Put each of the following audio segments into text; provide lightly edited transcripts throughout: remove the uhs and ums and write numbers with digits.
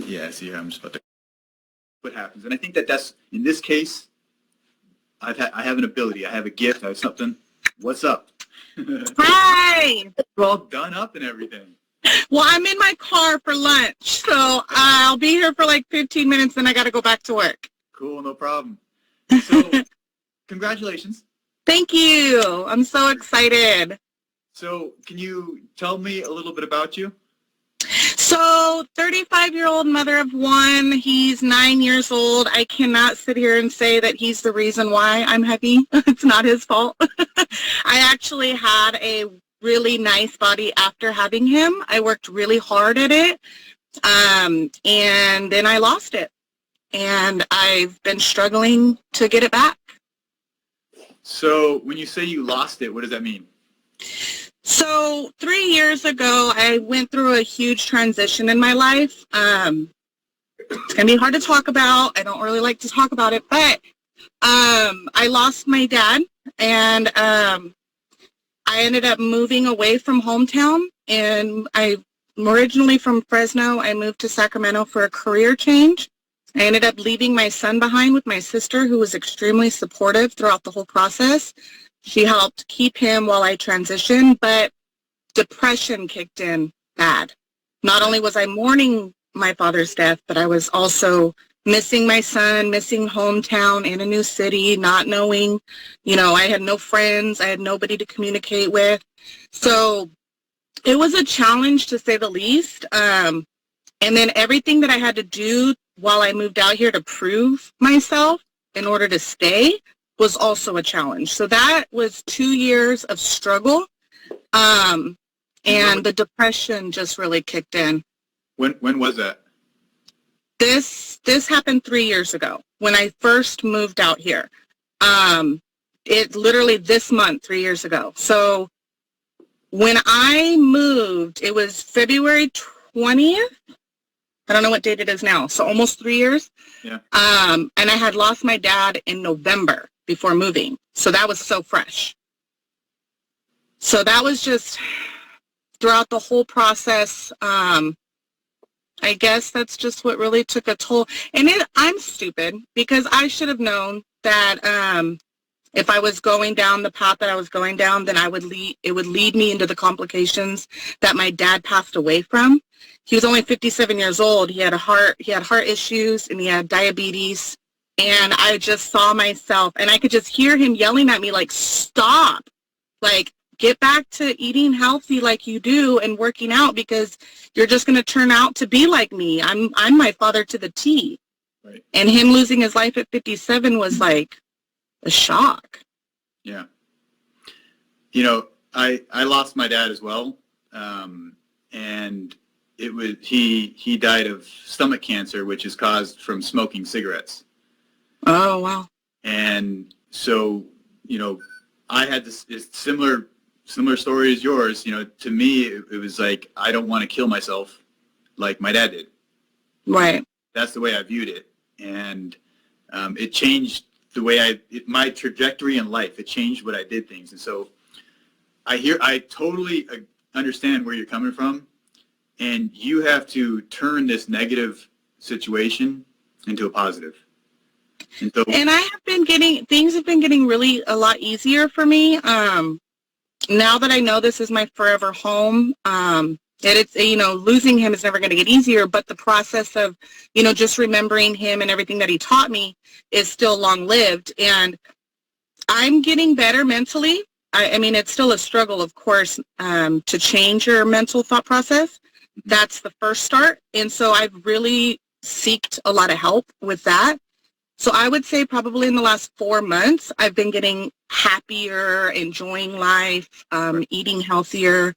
Yeah, see, I'm just about to. What happens, and I think that's in this case. I have an ability. I have a gift. I have something. What's up? Hi. We're all done up and everything. Well, I'm in my car for lunch, so I'll be here for like 15 minutes, then I got to go back to work. Cool, no problem. So, congratulations. Thank you. I'm so excited. So, can you tell me a little bit about you? So, 35-year-old mother of one. He's 9 years old. I cannot sit here and say that he's the reason why I'm happy. It's not his fault. I actually had a really nice body after having him. I worked really hard at it, and then I lost it. And I've been struggling to get it back. So, when you say you lost it, what does that mean? So 3 years ago, I went through a huge transition in my life. It's going to be hard to talk about. I don't really like to talk about it, but I lost my dad, and I ended up moving away from hometown. And I'm originally from Fresno. I moved to Sacramento for a career change. I ended up leaving my son behind with my sister, who was extremely supportive throughout the whole process. She helped keep him while I transitioned, but depression kicked in bad. Not only was I mourning my father's death, but I was also missing my son, missing hometown in a new city, not knowing, I had no friends. I had nobody to communicate with. So it was a challenge, to say the least. And then everything that I had to do while I moved out here to prove myself in order to stay was also a challenge. So that was 2 years of struggle. And the depression just really kicked in. When was that? This happened 3 years ago when I first moved out here. It literally this month, 3 years ago. So when I moved, it was February 20th. I don't know what date it is now. So almost 3 years. Yeah. And I had lost my dad in November before moving. So that was so fresh. So that was just throughout the whole process. I guess that's just what really took a toll. And I'm stupid because I should have known that if I was going down the path that I was going down, then it would lead me into the complications that my dad passed away from. He was only 57 years old. He had heart issues, and he had diabetes. And I just saw myself, and I could just hear him yelling at me, like, stop, like, get back to eating healthy like you do and working out, because you're just going to turn out to be like me. I'm my father to the T. Right. And him losing his life at 57 was like a shock. Yeah. I lost my dad as well. And he died of stomach cancer, which is caused from smoking cigarettes. Oh, wow. And so, I had this similar story as yours. To me, it was like, I don't want to kill myself like my dad did. Right. That's the way I viewed it. And it changed the way my trajectory in life. It changed what I did things. And so I totally understand where you're coming from. And you have to turn this negative situation into a positive. And I have been things have been getting really a lot easier for me. Now that I know this is my forever home, that it's, losing him is never going to get easier, but the process of, just remembering him and everything that he taught me is still long-lived. And I'm getting better mentally. I mean, it's still a struggle, of course, to change your mental thought process. That's the first start. And so I've really seeked a lot of help with that. So I would say probably in the last 4 months, I've been getting happier, enjoying life, eating healthier,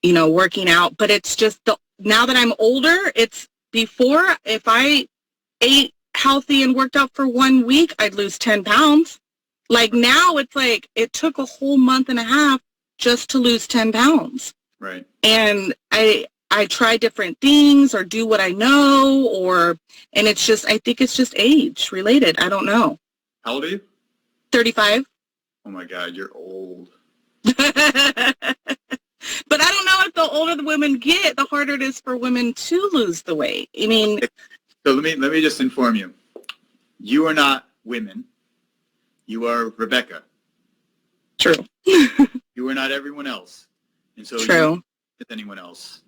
working out. But it's just now that I'm older, it's before, if I ate healthy and worked out for 1 week, I'd lose 10 pounds. Like now it's like it took a whole month and a half just to lose 10 pounds. Right. And I try different things or do what I know, and it's just, I think it's just age related. I don't know. How old are you? 35. Oh my God, you're old. But I don't know if the older the women get, the harder it is for women to lose the weight. I mean, So let me just inform you. You are not women. You are Rebecca. true. You are not everyone else. And so True. you're not with anyone else.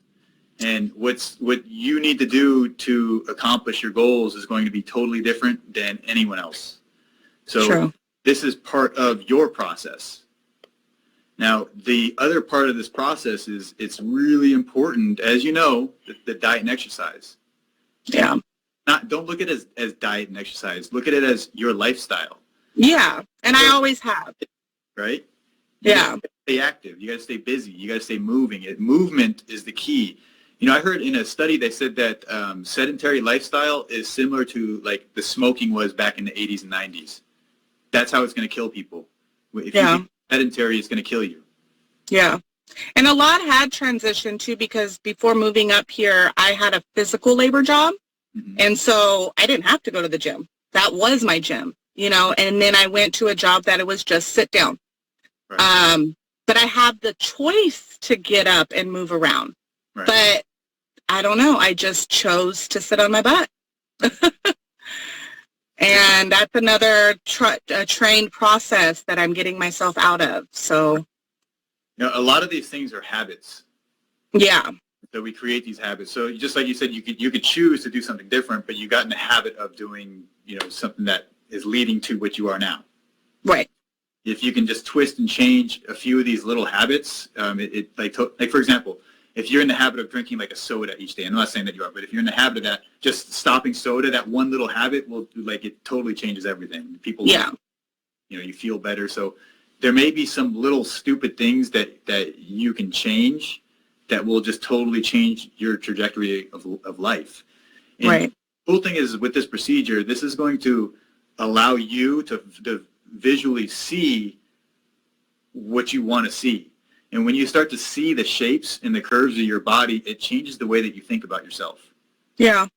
And what you need to do to accomplish your goals is going to be totally different than anyone else. So True. this is part of your process. Now, the other part of this process is it's really important, as you know, the diet and exercise. Yeah. Don't look at it as diet and exercise. Look at it as your lifestyle, Yeah. And I always have. right? You Yeah. gotta stay active. You got to stay busy. You got to stay moving. Movement is the key. You know, I heard in a study they said that sedentary lifestyle is similar to like the smoking was back in the 80s and 90s. That's how it's going to kill people. If Yeah. you be sedentary, it's going to kill you. Yeah. And a lot had transitioned too, because before moving up here, I had a physical labor job. Mhm. And so I didn't have to go to the gym. That was my gym, you know, and then I went to a job that it was just sit down. Right. But I have the choice to get up and move around. Right. But I don't know. I just chose to sit on my butt. And that's another trained process that I'm getting myself out of. So, You know, a lot of these things are habits. yeah, So we create these habits. So just like you said, you could choose to do something different, but you got in the habit of doing, you know, something that is leading to what you are now. right. If you can just twist and change a few of these little habits, like for example, if you're in the habit of drinking like a soda each day, I'm not saying that you are, but if you're in the habit of that, just stopping soda, that one little habit will like it totally changes everything. People, Yeah. you know, you feel better. So there may be some little stupid things that you can change that will just totally change your trajectory of life. And Right. the cool thing is with this procedure, this is going to allow you to visually see what you want to see. And when you start to see the shapes and the curves of your body, it changes the way that you think about yourself. Yeah.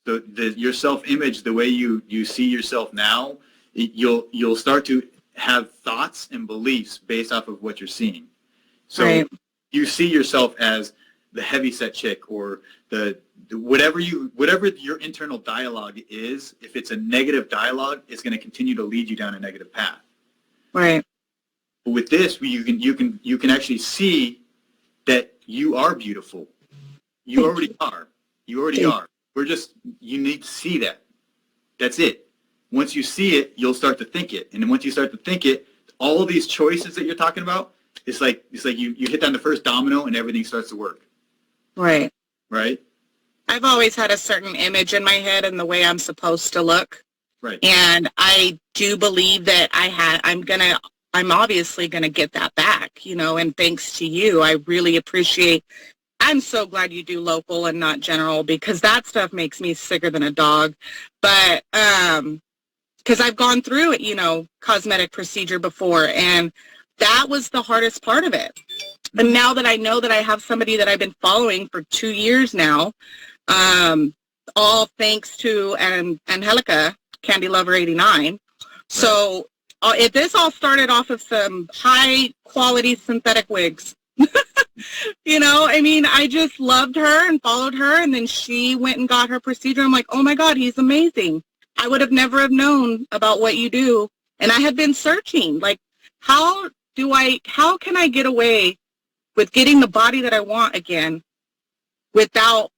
So your self-image, the way you see yourself now, you'll start to have thoughts and beliefs based off of what you're seeing. So Right. you see yourself as the heavyset chick or the whatever your internal dialogue is. If it's a negative dialogue, it's going to continue to lead you down a negative path. Right. But with this, you can actually see that you are beautiful. You already are. You already are. You need to see that. That's it. Once you see it, you'll start to think it. And then once you start to think it, all of these choices that you're talking about, it's like you hit down the first domino and everything starts to work. Right. Right? I've always had a certain image in my head and the way I'm supposed to look. Right. And I do believe that I'm obviously going to get that back, you know, and thanks to you, I really appreciate, I'm so glad you do local and not general, because that stuff makes me sicker than a dog. But, because I've gone through it, you know, cosmetic procedure before, and that was the hardest part of it. And now that I know that I have somebody that I've been following for 2 years now, all thanks to Angelica, Candy Lover 89. So this all started off of some high quality synthetic wigs. You know, I mean, I just loved her and followed her, and then she went and got her procedure. I'm like, oh my God, he's amazing. I would have never have known about what you do. And I had been searching, like, how can I get away with getting the body that I want again without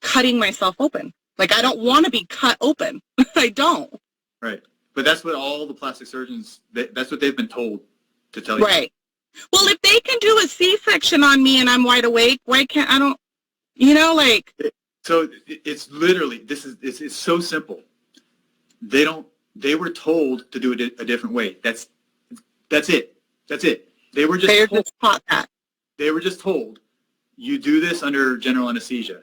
cutting myself open? Like, I don't want to be cut open. I don't. Right. But that's what all the plastic surgeons, that's what they've been told to tell you. Right. Well, if they can do a C-section on me and I'm wide awake, why can't I don't, you know, like. So it's literally, it's so simple. They were told to do it a different way. That's it. That's it. They were just taught that. They were just told, you do this under general anesthesia.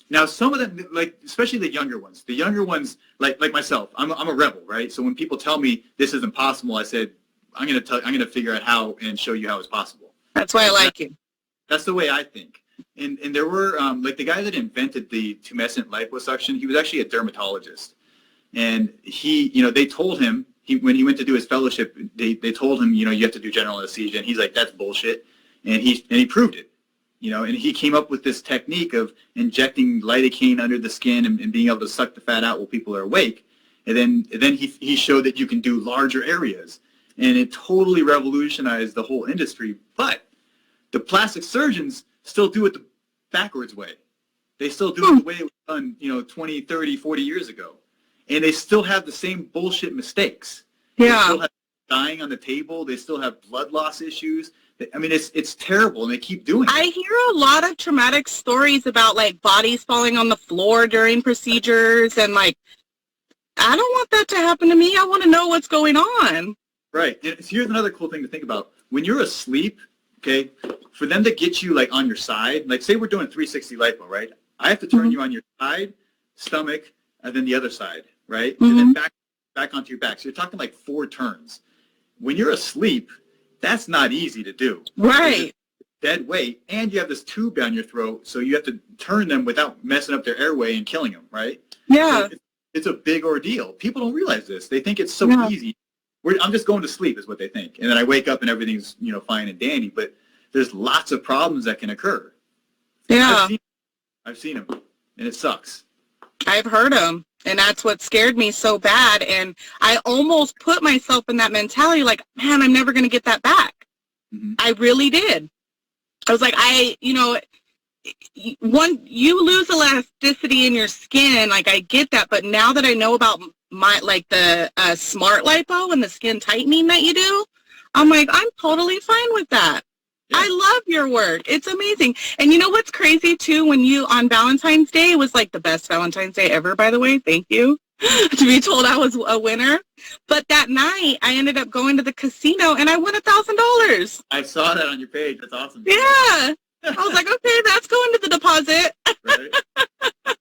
Now, some of them, like, especially the younger ones, like myself, I'm a rebel, right? So when people tell me this isn't possible, I said, I'm going to figure out how and show you how it's possible. That's why I like you. That's the way I think. And there were, like the guy that invented the tumescent liposuction, he was actually a dermatologist. And he, you know, they told him, when he went to do his fellowship, they told him, you know, you have to do general anesthesia. And he's like, that's bullshit. and he proved it. And he came up with this technique of injecting lidocaine under the skin and being able to suck the fat out while people are awake. And then he showed that you can do larger areas, and it totally revolutionized the whole industry. But the plastic surgeons still do it the backwards way. They still do it the way it was done, 20, 30, 40 years ago. And they still have the same bullshit mistakes. Yeah. They still have dying on the table. They still have blood loss issues. I mean, it's terrible, and they keep doing it. I hear a lot of traumatic stories about, like, bodies falling on the floor during procedures, and, like, I don't want that to happen to me. I want to know what's going on. Right. And here's another cool thing to think about. When you're asleep, okay, for them to get you, like, on your side, like, say we're doing 360 lipo, right? I have to turn you on your side, stomach, and then the other side, right? And then back onto your back. So you're talking like 4 turns. When you're asleep, that's not easy to do. Right. Dead weight, and you have this tube down your throat, so you have to turn them without messing up their airway and killing them, right? Yeah. So it's a big ordeal. People don't realize this. They think it's so easy. I'm just going to sleep is what they think. And then I wake up and everything's, fine and dandy. But there's lots of problems that can occur. Yeah. I've seen them, and it sucks. I've heard them, and that's what scared me so bad. And I almost put myself in that mentality, like, man, I'm never going to get that back. I really did. I was like, you lose elasticity in your skin, like, I get that, but now that I know about the smart lipo and the skin tightening that you do, I'm like, I'm totally fine with that. Yeah. I love your work. It's amazing. And you know what's crazy too? When you, on Valentine's Day, it was like the best Valentine's Day ever, by the way. Thank you. To be told I was a winner. But that night, I ended up going to the casino and I won $1,000. I saw that on your page. That's awesome. Yeah. I was like, okay, that's going to the deposit. Right.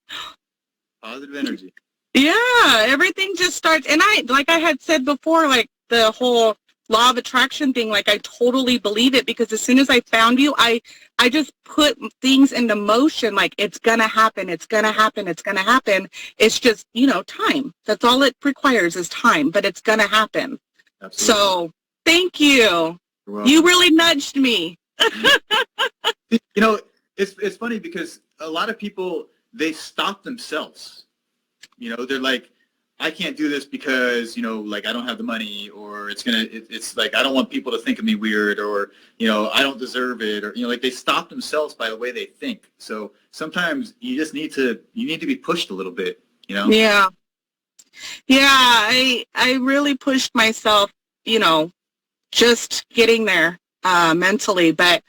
Positive energy. Yeah, everything just starts. And like I had said before, like the whole law of attraction thing, like I totally believe it, because as soon as I found you, I just put things into motion, like it's going to happen, it's going to happen, it's going to happen. It's just, time. That's all it requires is time, but it's going to happen. Absolutely. So thank you. You really nudged me. It's funny because a lot of people, they stop themselves. They're like, I can't do this because, like, I don't have the money, or it's like, I don't want people to think of me weird, or, I don't deserve it, or, like, they stop themselves by the way they think. So sometimes you just need to be pushed a little bit, Yeah. Yeah. I really pushed myself, just getting there, mentally, but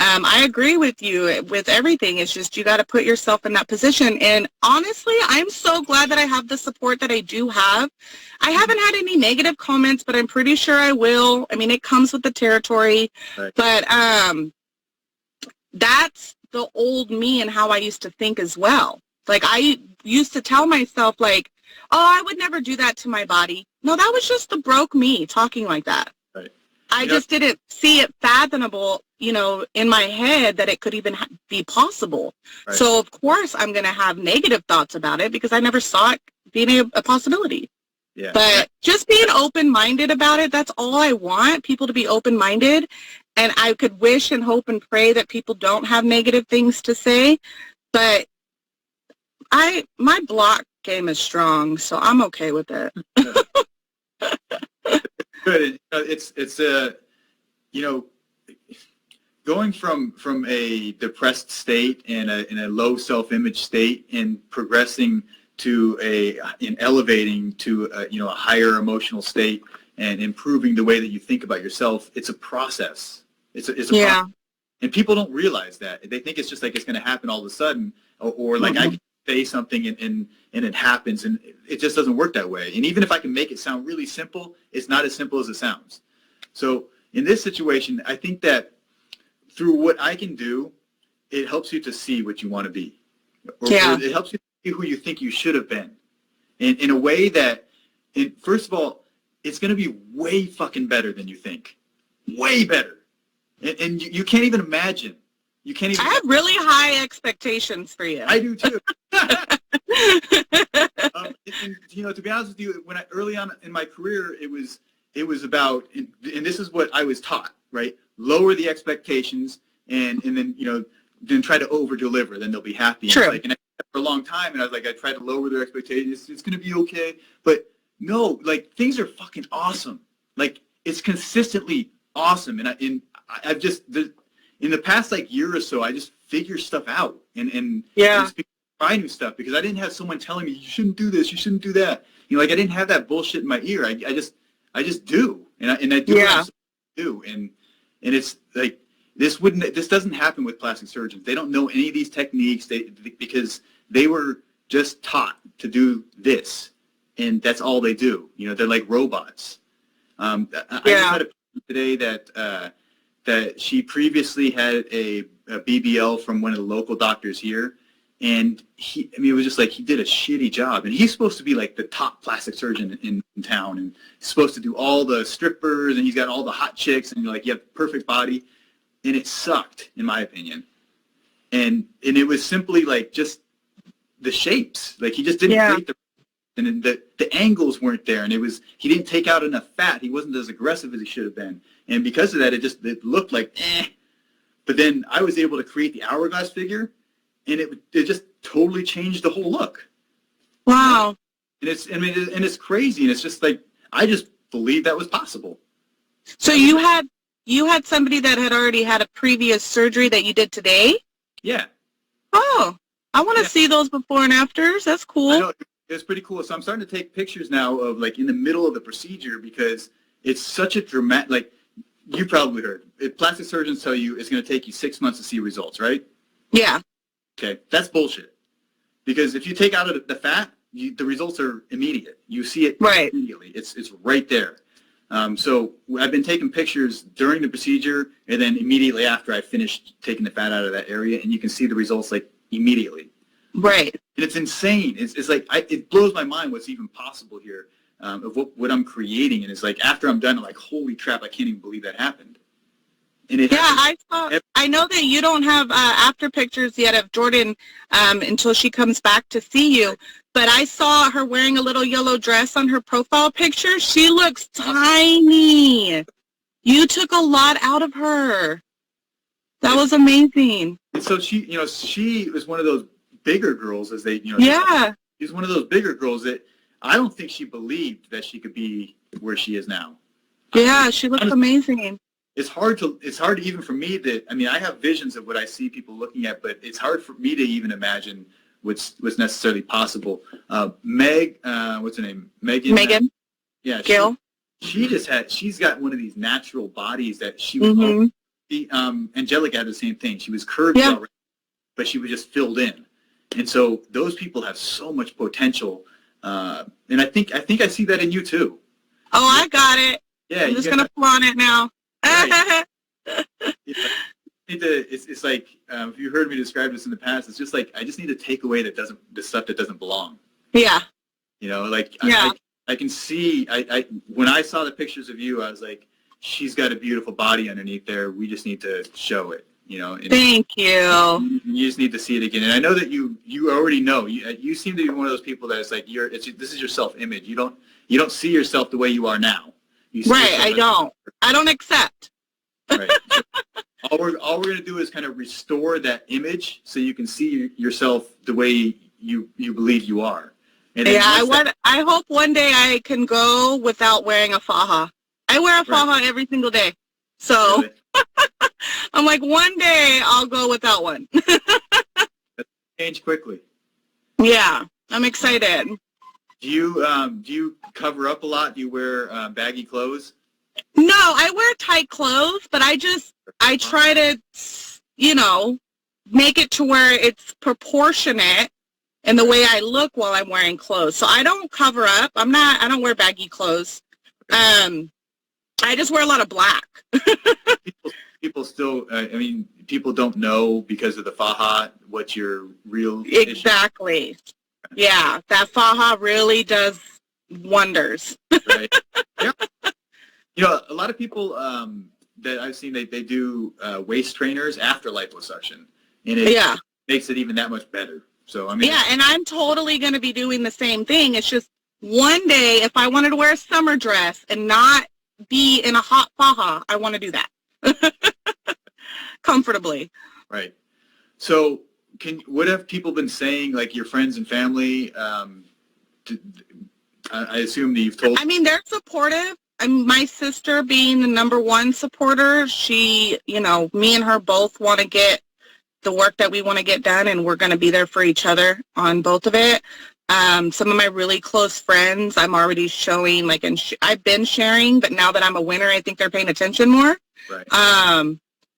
I agree with you with everything. It's just you got to put yourself in that position. And honestly, I'm so glad that I have the support that I do have. I haven't had any negative comments, but I'm pretty sure I will. I mean, it comes with the territory. Right. But that's the old me and how I used to think as well. Like, I used to tell myself, like, oh, I would never do that to my body. No, that was just the broke me talking like that. Right. I just didn't see it fathomable, in my head that it could even be possible. Right. So, of course, I'm going to have negative thoughts about it because I never saw it being a possibility. Yeah. But just being open-minded about it, that's all I want, people to be open-minded. And I could wish and hope and pray that people don't have negative things to say. But my block game is strong, so I'm okay with it. Good. It's going from a depressed state and in a low self-image state and progressing to elevating to a higher emotional state and improving the way that you think about yourself. It's a process. It's a process. And people don't realize that. They think it's just like it's going to happen all of a sudden, or like I can say something and it happens, and it just doesn't work that way. And even if I can make it sound really simple, it's not as simple as it sounds. So in this situation, I think that through what I can do, it helps you to see what you want to be. Or it helps you to see who you think you should have been. In a way that, first of all, it's going to be way fucking better than you think. Way better. And you can't even imagine. I have really high expectations for you. I do too. To be honest with you, when early on in my career, it was about, and this is what I was taught, right? Lower the expectations and then, you know, then try to over deliver, then they'll be happy. True. And, like, and I did that for a long time, and I was like, I tried to lower their expectations. It's going to be okay. But no, like, things are fucking awesome. Like, it's consistently awesome. And I've just, in the past, like, year or so, I just figure stuff out and Yeah. just try new stuff, because I didn't have someone telling me, you shouldn't do this, you shouldn't do that. You know, like, I didn't have that bullshit in my ear. I just do. And I do what I'm supposed to do. And it's like, this doesn't happen with plastic surgeons. They don't know any of these techniques because they were just taught to do this, and that's all they do. You know, they're like robots. I just had a patient today that she previously had a BBL from one of the local doctors here, and it was just like, he did a shitty job, and he's supposed to be like the top plastic surgeon in town, and he's supposed to do all the strippers, and he's got all the hot chicks, and you're like, you have the perfect body. And it sucked, in my opinion. And it was simply like just the shapes. Like, he just didn't create and the angles weren't there, and he didn't take out enough fat. He wasn't as aggressive as he should have been. And because of that, it looked like eh. But then I was able to create the hourglass figure, and it just totally changed the whole look. Wow. And it's crazy, and it's just like, I just believed that was possible. So you had somebody that had already had a previous surgery that you did today? Yeah. Oh, I want to see those before and afters. That's cool. I know, it's pretty cool. So I'm starting to take pictures now of, like, in the middle of the procedure, because it's such a dramatic, like, you probably heard, plastic surgeons tell you it's going to take you 6 months to see results, right? Yeah. Okay, that's bullshit. Because if you take out the fat, the results are immediate. You see it immediately. It's right there. So I've been taking pictures during the procedure, and then immediately after I finished taking the fat out of that area, and you can see the results, like, immediately. Right. And it's insane. It's like, it blows my mind what's even possible here, of what I'm creating. And it's like, after I'm done, I'm like, holy crap, I can't even believe that happened. And I know that you don't have after pictures yet of Jordan until she comes back to see you. But I saw her wearing a little yellow dress on her profile picture. She looks tiny. You took a lot out of her. That was amazing. And so she was one of those bigger girls, as they, she's one of those bigger girls that I don't think she believed that she could be where she is now. Yeah, she looks amazing. It's hard even for me I have visions of what I see people looking at, but it's hard for me to even imagine what's necessarily possible. What's her name? Megan. Yeah. Gail. She's got one of these natural bodies that she was, Angelica had the same thing. She was curved already, but she was just filled in. And so those people have so much potential. And I think I see that in you too. Oh, I got it. Yeah. I'm just going to flaunt it now. Right. It's like, if you heard me describe this in the past, it's just like, I just need to take away the stuff that doesn't belong. Yeah. You know, like, I can see, when I saw the pictures of you, I was like, she's got a beautiful body underneath there. We just need to show it, you know. And thank you. You just need to see it again. And I know that you already know. You seem to be one of those people that is like, this is your self-image. You don't see yourself the way you are now. Right, I don't accept. Right. All we're going to do is kind of restore that image so you can see yourself the way you believe you are. And I hope one day I can go without wearing a faja. I wear a faja every single day. So really? I'm like, one day I'll go without one. Change quickly. Yeah, I'm excited. Do you cover up a lot? Do you wear baggy clothes? No, I wear tight clothes, but I try to, make it to where it's proportionate in the way I look while I'm wearing clothes. So I don't cover up. I don't wear baggy clothes. I just wear a lot of black. People still, people don't know because of the faja what your real Exactly. Issue. Yeah, that faja really does wonders. Right. Yeah. A lot of people that I've seen, they do waist trainers after liposuction, and it makes it even that much better. So and I'm totally going to be doing the same thing. It's just one day, if I wanted to wear a summer dress and not be in a hot faja, I want to do that. comfortably. Right. So what have people been saying, like your friends and family? I assume that you've told. I mean, they're supportive. I mean, my sister being the number one supporter, she, me and her both want to get the work that we want to get done, and we're going to be there for each other on both of it. Some of my really close friends, I'm already showing, like, and I've been sharing, but now that I'm a winner, I think they're paying attention more. Right.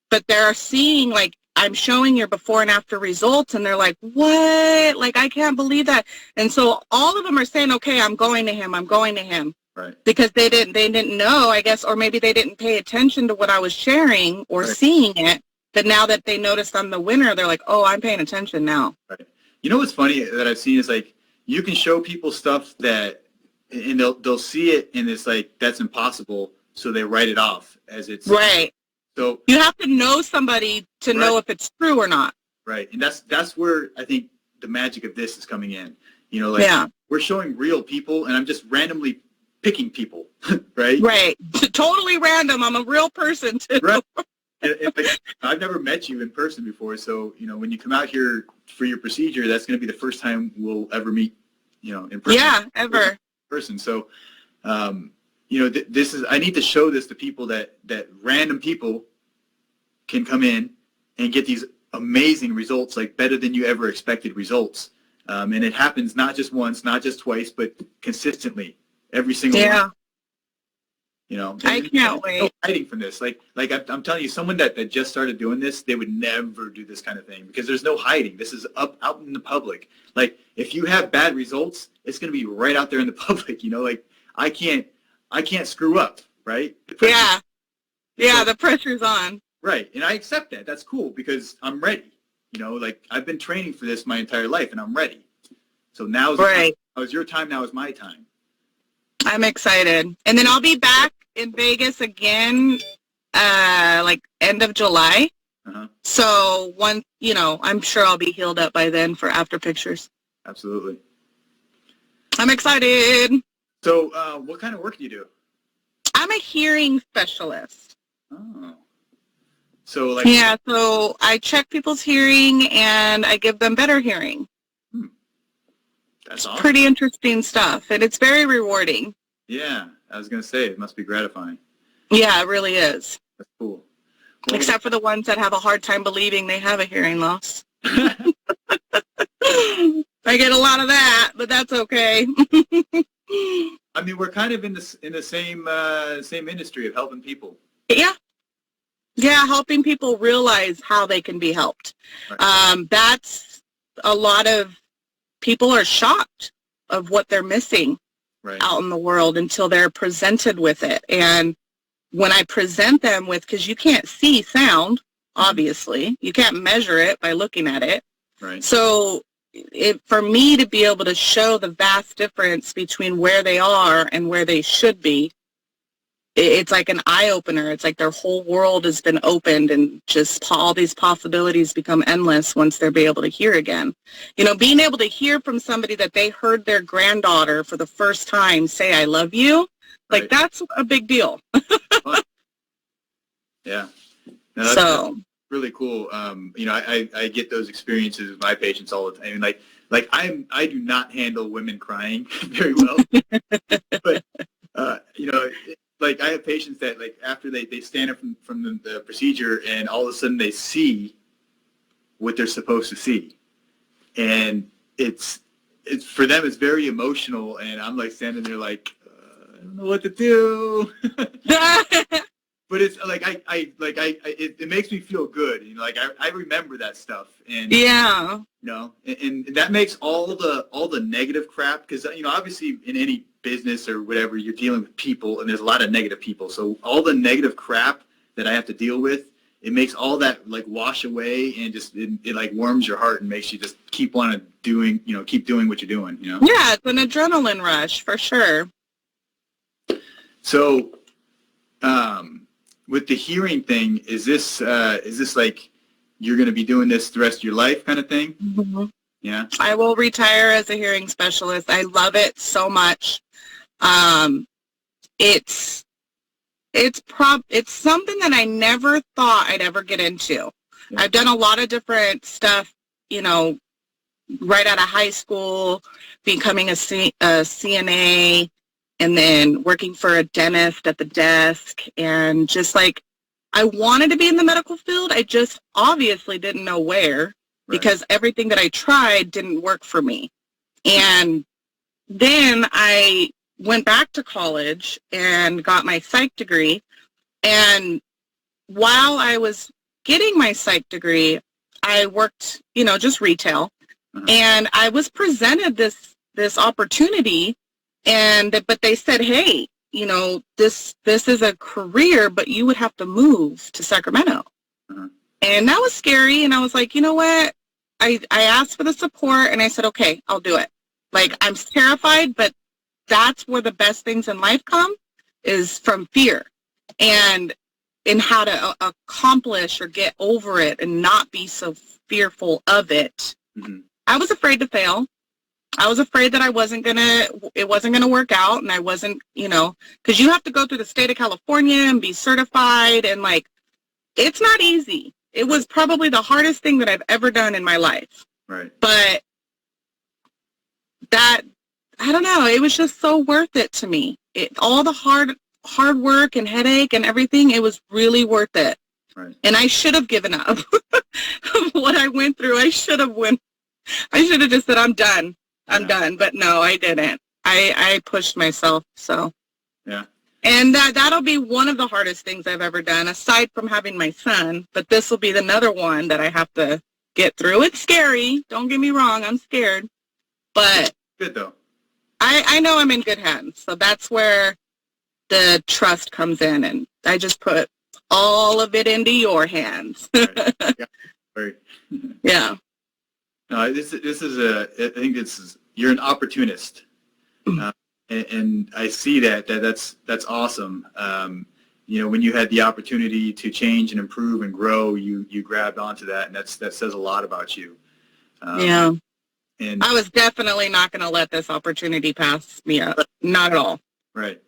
But they're seeing, like, I'm showing your before and after results, and they're like, what? Like, I can't believe that. And so all of them are saying, okay, I'm going to him. Right. Because they didn't know, I guess, or maybe they didn't pay attention to what I was sharing or right. seeing it. But now that they noticed I'm the winner, they're like, oh, I'm paying attention now. Right. You know what's funny that I've seen is, like, you can show people stuff that, and they'll see it, and it's like, that's impossible, so they write it off as it's right. So you have to know somebody to right. know if it's true or not. Right, and that's where I think the magic of this is coming in. Like, yeah. We're showing real people, and I'm just randomly picking people, right? Right, totally random. I'm a real person too. Right. Like, I've never met you in person before, so when you come out here for your procedure, that's going to be the first time we'll ever meet, in person. Yeah, ever. In person. So, this is, I need to show this to people that random people can come in and get these amazing results, like better than you ever expected results. And it happens not just once, not just twice, but consistently every single one. I can't wait. No hiding from this. Like I'm telling you, someone that just started doing this, they would never do this kind of thing because there's no hiding. This is out in the public. Like, if you have bad results, it's going to be right out there in the public. Like, I can't screw up, right? Yeah. Yeah, the pressure's on. Right, and I accept that. That's cool because I'm ready. Like, I've been training for this my entire life, and I'm ready. So now's right. Now is your time. Now is my time. I'm excited. And then I'll be back in Vegas again, like end of July. Uh-huh. So I'm sure I'll be healed up by then for after pictures. Absolutely. I'm excited. So what kind of work do you do? I'm a hearing specialist. Oh. So so I check people's hearing and I give them better hearing. That's awesome. Pretty interesting stuff, and it's very rewarding. Yeah, I was going to say, it must be gratifying. Yeah, it really is. That's cool. Well, except for the ones that have a hard time believing they have a hearing loss. I get a lot of that, but that's okay. I mean, we're kind of in the same industry of helping people. Yeah. Yeah, helping people realize how they can be helped. Right. That's a lot of people are shocked of what they're missing right. out in the world until they're presented with it. And when I present them with, because you can't see sound, obviously, you can't measure it by looking at it. Right. So for me to be able to show the vast difference between where they are and where they should be, it's like an eye-opener. It's like their whole world has been opened and just all these possibilities become endless once they're able to hear again. Being able to hear from somebody that they heard their granddaughter for the first time say, I love you, like right. that's a big deal. Yeah. No, that's really cool. I get those experiences with my patients all the time. Like I do not handle women crying very well, but like I have patients that, like, after they stand up from the procedure and all of a sudden they see what they're supposed to see, and it's for them it's very emotional, and I'm like standing there like I don't know what to do. But it's like it makes me feel good. Like I remember that stuff, and yeah, and that makes all the negative crap, because obviously in any business or whatever you're dealing with people, and there's a lot of negative people. So all the negative crap that I have to deal with, it makes all that like wash away, and just it like warms your heart and makes you just keep doing what you're doing. Yeah, it's an adrenaline rush for sure. So, with the hearing thing, is this like you're going to be doing this the rest of your life kind of thing? Mm-hmm. Yeah. I will retire as a hearing specialist. I love it so much. It's it's something that I never thought I'd ever get into. Yeah. I've done a lot of different stuff, you know, right out of high school, becoming a CNA, and then working for a dentist at the desk, and just like, I wanted to be in the medical field. I just obviously didn't know where, because everything that I tried didn't work for me. And then I went back to college and got my psych degree. And while I was getting my psych degree, I worked, you know, just retail. And I was presented this opportunity, but they said, hey, you know, this is a career, but you would have to move to Sacramento. And that was scary. And I was like, you know what? I asked for the support, and I said, okay, I'll do it. Like, I'm terrified, but that's where the best things in life come, is from fear, and in how to accomplish or get over it and not be so fearful of it. I was afraid to fail. I was afraid that it wasn't gonna work out, and I wasn't, you know, because you have to go through the state of California and be certified, and like, it's not easy. It was probably the hardest thing that I've ever done in my life. Right. But that, I don't know, it was just so worth it to me. All the hard work and headache and everything, it was really worth it. Right. And I should have given up. What I went through, I should have just said, I'm done. I'm done. But no, I didn't. I pushed myself. So, yeah. And that'll be one of the hardest things I've ever done, aside from having my son. But this will be another one that I have to get through. It's scary. Don't get me wrong. I'm scared. But good, though. I know I'm in good hands. So that's where the trust comes in. And I just put all of it into your hands. Right. Yeah. Right. Yeah. No, I think you're an opportunist. And I see that's awesome. You know, when you had the opportunity to change and improve and grow, you grabbed onto that, and that says a lot about you. Yeah. And I was definitely not going to let this opportunity pass me up. Not at all. Right.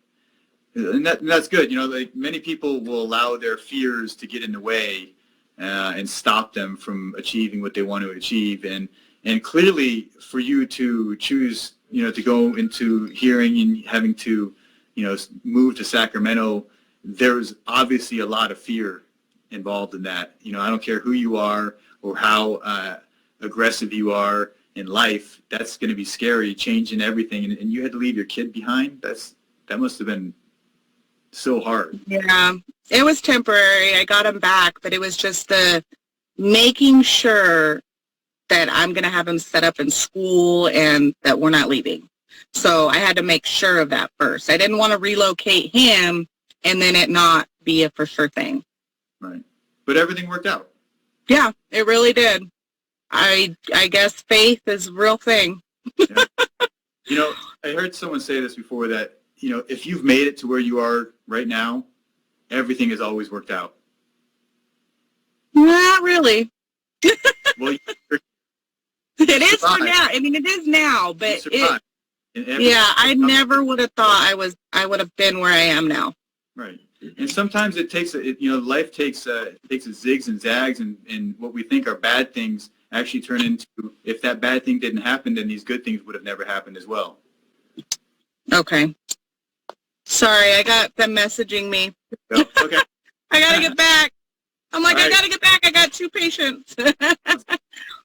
And that's good. You know, like, many people will allow their fears to get in the way and stop them from achieving what they want to achieve. And clearly, for you to choose, you know, to go into hearing and having to, you know, move to Sacramento, there's obviously a lot of fear involved in that. You know, I don't care who you are or how aggressive you are in life. That's going to be scary, changing everything. And you had to leave your kid behind. That must have been so hard. Yeah, it was temporary. I got him back, but it was just the making sure that I'm going to have him set up in school and that we're not leaving. So I had to make sure of that first. I didn't want to relocate him and then it not be a for sure thing. Right. But everything worked out. Yeah, it really did. I guess faith is a real thing. Yeah. You know, I heard someone say this before, that, you know, if you've made it to where you are right now, everything has always worked out. Not really. Well, it is for now. I mean, it is now, but I never would have thought I would have been where I am now. Right. And sometimes it takes, you know, life takes a zigs and zags, and what we think are bad things actually turn into, if that bad thing didn't happen, then these good things would have never happened as well. Okay. Sorry, I got them messaging me. Oh, okay. I got to get back. I'm like, All right. I got to get back. I got 2 patients.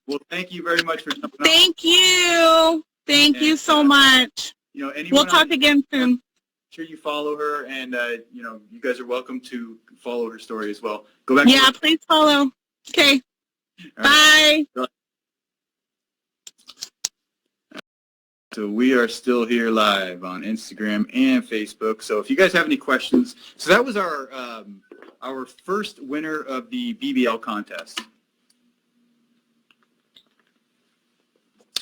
Well, thank you very much for jumping on. Thank you. Thank you so much. You know, We'll talk again soon. Sure, you follow her, and you know, you guys are welcome to follow her story as well. Go back. Yeah, please follow. Okay. Bye. Right. So we are still here live on Instagram and Facebook. So if you guys have any questions, so that was our first winner of the BBL contest.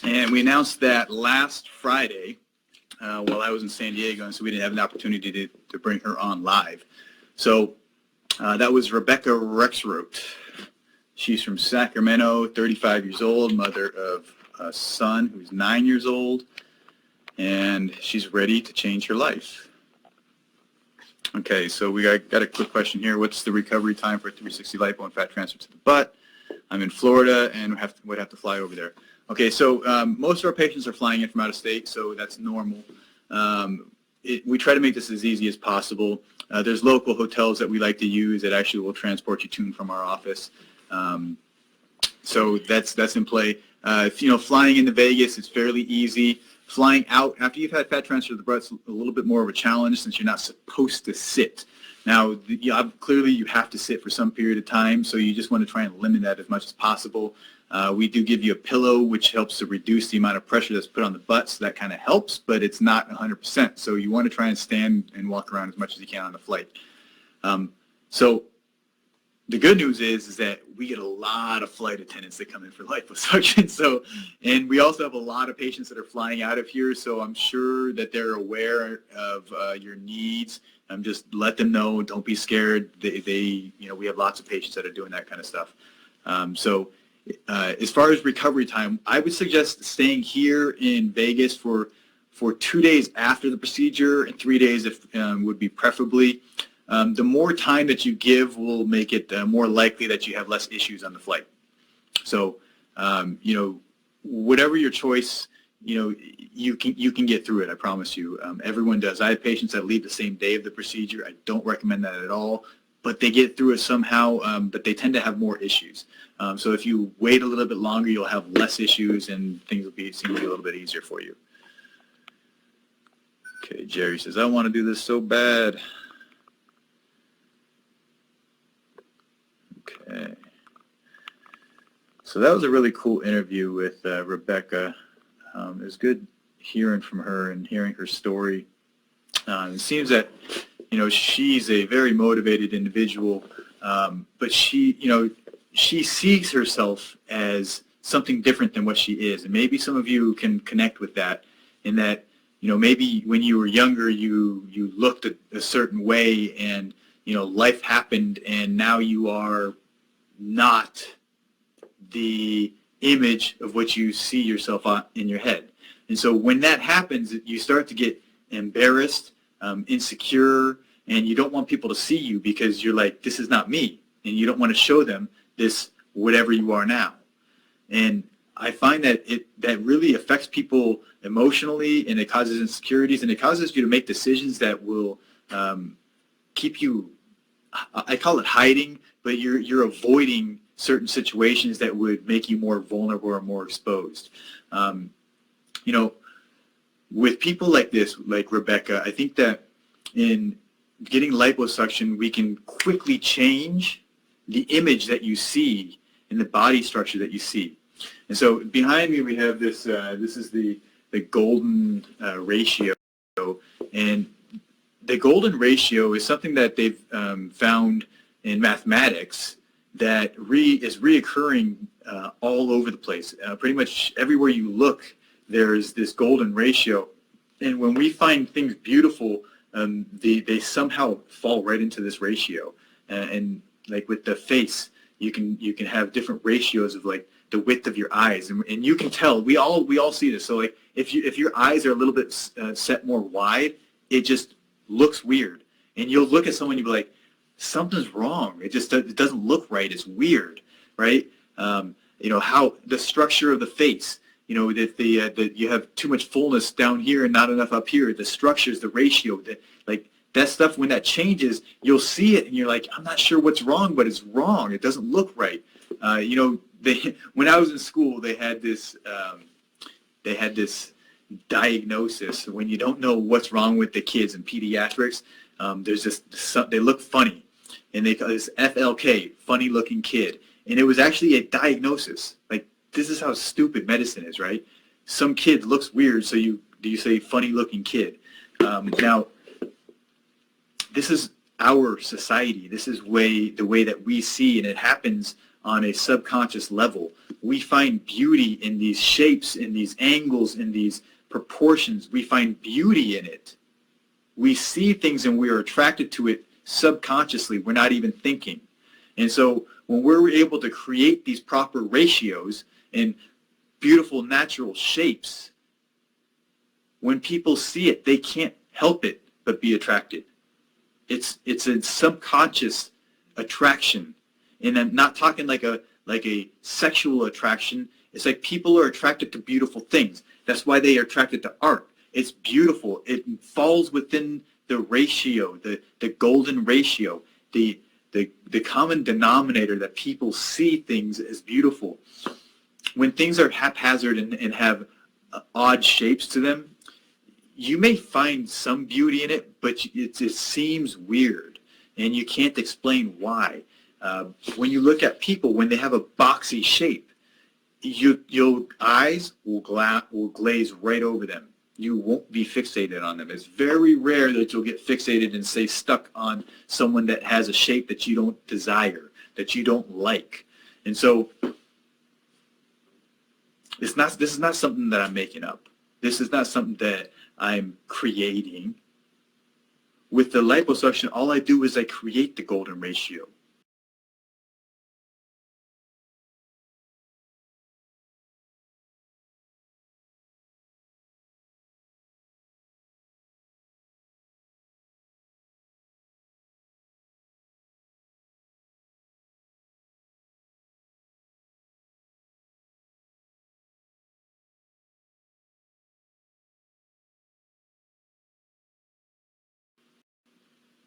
And we announced that last Friday while I was in San Diego, and so we didn't have an opportunity to bring her on live. So that was Rebecca Rexroth. She's from Sacramento, 35 years old, mother of a son who's 9 years old, and she's ready to change her life. Okay, so we got a quick question here. What's the recovery time for 360 lipo and fat transfer to the butt? I'm in Florida and would have to fly over there. Okay, so most of our patients are flying in from out of state, so that's normal. We try to make this as easy as possible. There's local hotels that we like to use that actually will transport you to and from our office. So that's in play. Flying into Vegas, it's fairly easy. Flying out after you've had fat transfer to the butt's a little bit more of a challenge since you're not supposed to sit. Now, clearly you have to sit for some period of time, so you just want to try and limit that as much as possible. We do give you a pillow, which helps to reduce the amount of pressure that's put on the butt, so that kind of helps, but it's not 100%. So you want to try and stand and walk around as much as you can on the flight. So the good news is that we get a lot of flight attendants that come in for liposuction. So, and we also have a lot of patients that are flying out of here. So I'm sure that they're aware of your needs. Just let them know. Don't be scared. We have lots of patients that are doing that kind of stuff. As far as recovery time, I would suggest staying here in Vegas for 2 days after the procedure, and 3 days would be preferably. The more time that you give will make it more likely that you have less issues on the flight. So, whatever your choice, you can get through it. I promise you. Everyone does. I have patients that leave the same day of the procedure. I don't recommend that at all, but they get through it somehow. But they tend to have more issues. So if you wait a little bit longer, you'll have less issues and things will seem to be a little bit easier for you. Okay, Jerry says, I want to do this so bad. Okay. So that was a really cool interview with Rebecca. It was good hearing from her and hearing her story. It seems that, she's a very motivated individual, but she sees herself as something different than what she is. And maybe some of you can connect with that in that, maybe when you were younger, you looked a certain way and, life happened and now you are not the image of what you see yourself in your head. And so when that happens, you start to get embarrassed, insecure, and you don't want people to see you because you're like, this is not me. And you don't want to show them this, whatever you are now. And I find that that really affects people emotionally, and it causes insecurities, and it causes you to make decisions that will keep you, I call it hiding, but you're avoiding certain situations that would make you more vulnerable or more exposed. With people like this, like Rebecca, I think that in getting liposuction, we can quickly change the image that you see in the body structure that you see. And so behind me we have this, this is the golden ratio. And the golden ratio is something that they've found in mathematics that is reoccurring all over the place. Pretty much everywhere you look, there's this golden ratio. And when we find things beautiful, they somehow fall right into this ratio. And like with the face, you can have different ratios of like the width of your eyes, and you can tell. We all see this. So like if your eyes are a little bit set more wide, it just looks weird. And you'll look at someone, you'll be like, something's wrong. It doesn't look right. It's weird, right? How the structure of the face. That you have too much fullness down here and not enough up here. The structures, the ratio, that stuff, when that changes, you'll see it and you're like, I'm not sure what's wrong, but it's wrong. It doesn't look right. When I was in school, they had this diagnosis. When you don't know what's wrong with the kids in pediatrics, there's they look funny, and they call this FLK, funny looking kid. And it was actually a diagnosis. Like, this is how stupid medicine is, right? Some kid looks weird, so you say funny looking kid. Now, this is our society. This is the way that we see, and it happens on a subconscious level. We find beauty in these shapes, in these angles, in these proportions. We find beauty in it. We see things and we are attracted to it subconsciously. We're not even thinking. And so when we're able to create these proper ratios and beautiful natural shapes, when people see it, they can't help it but be attracted. it's a subconscious attraction, and I'm not talking like a sexual attraction. It's like people are attracted to beautiful things. That's why they are attracted to art. It's beautiful. It falls within the ratio, the golden ratio, the common denominator that people see things as beautiful. When things are haphazard and have odd shapes to them, you may find some beauty in it, but it seems weird, and you can't explain why. When you look at people, when they have a boxy shape, your eyes will glaze right over them. You won't be fixated on them. It's very rare that you'll get fixated and stay stuck on someone that has a shape that you don't desire, that you don't like. And so this is not something that I'm making up. This is not something that I'm creating. With the liposuction, all I do is I create the golden ratio.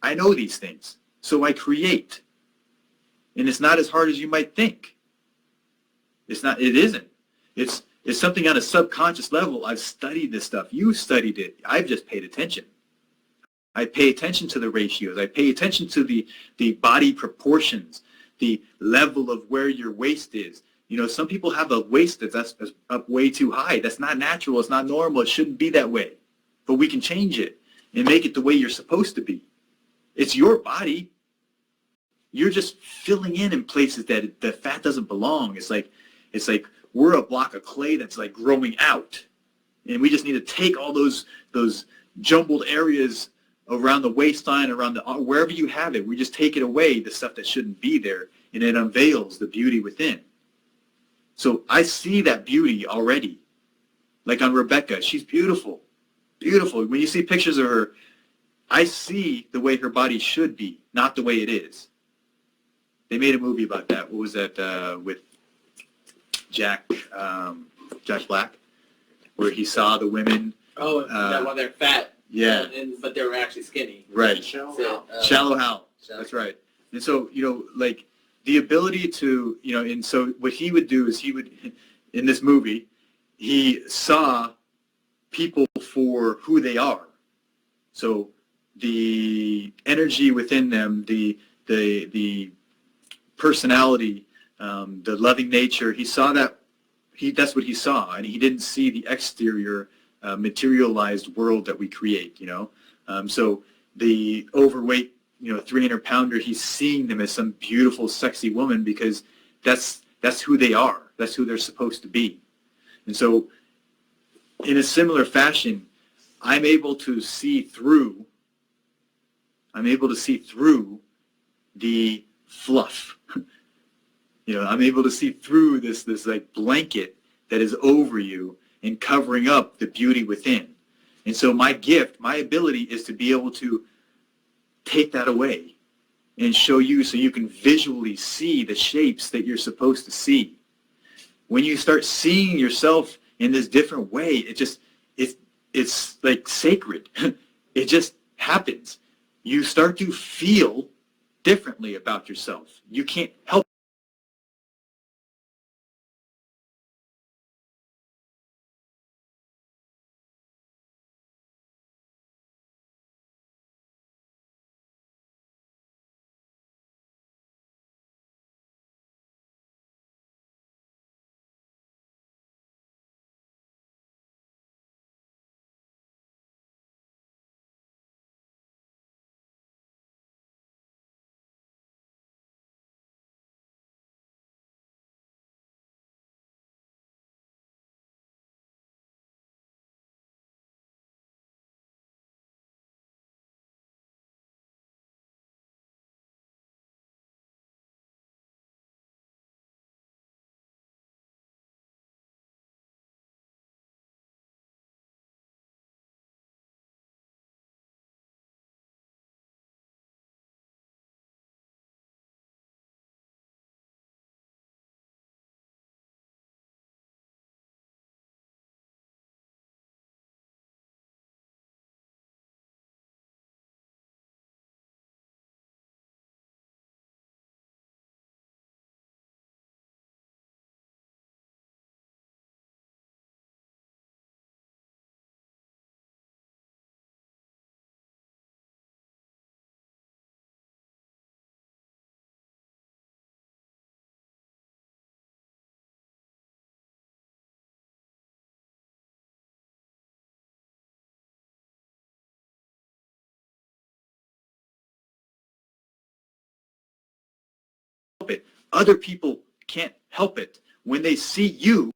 I know these things, so I create. And it's not as hard as you might think. It's not. It isn't. It's something on a subconscious level. I've studied this stuff. You studied it. I've just paid attention. I pay attention to the ratios. I pay attention to the body proportions, the level of where your waist is. You know, some people have a waist that's up way too high. That's not natural. It's not normal. It shouldn't be that way. But we can change it and make it the way you're supposed to be. It's your body. You're just filling in places that the fat doesn't belong. It's like we're a block of clay that's like growing out, and we just need to take all those jumbled areas around the waistline, around the wherever you have it. We just take it away, the stuff that shouldn't be there, and it unveils the beauty within. So I see that beauty already. Like on Rebecca, she's beautiful, beautiful. When you see pictures of her, I see the way her body should be, not the way it is. They made a movie about that. What was that with Jack Black, where he saw the women. Oh, that one they're fat. Yeah. But they were actually skinny. Right. Shallow Hal. That's right. And so, like the ability to, and so what he would do is in this movie, he saw people for who they are. So the energy within them, the personality, the loving nature, he saw that. That's what he saw, and he didn't see the exterior materialized world that we create. So the overweight, 300-pounder, he's seeing them as some beautiful, sexy woman because that's who they are. That's who they're supposed to be. And so, in a similar fashion, I'm able to see through the fluff. I'm able to see through this like blanket that is over you and covering up the beauty within. And so my gift, my ability is to be able to take that away and show you so you can visually see the shapes that you're supposed to see. When you start seeing yourself in this different way, it's like sacred. It just happens. You start to feel differently about yourself. You can't help other people can't help it when they see you